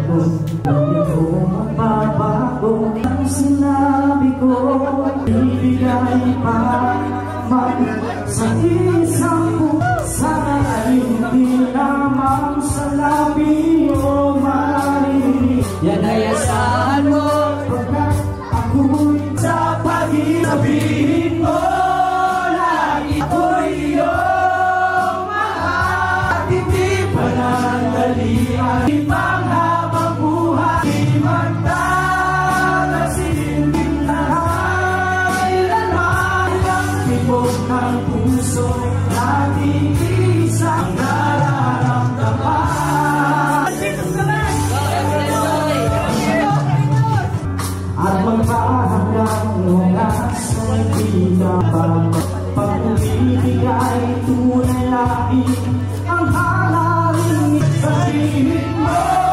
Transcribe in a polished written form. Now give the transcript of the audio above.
ko, hindi ko magbabago. Ang sinabi ko, ibigay pa man sa isang sana ay hindi lamang sa labi o marinig. Yan ay asahan mo pagkat ako'y sa pag-sabihin mo lagi ako'y iyong mahal. At hindi panandalian ibang habang buhay di magtatasin din lahat. Ilan ang tibok ng puso nating isang nararamdaman. At magpahanggang lunas ay pinabang pag-ibigay tunay lagi ang halaling sabihin mo.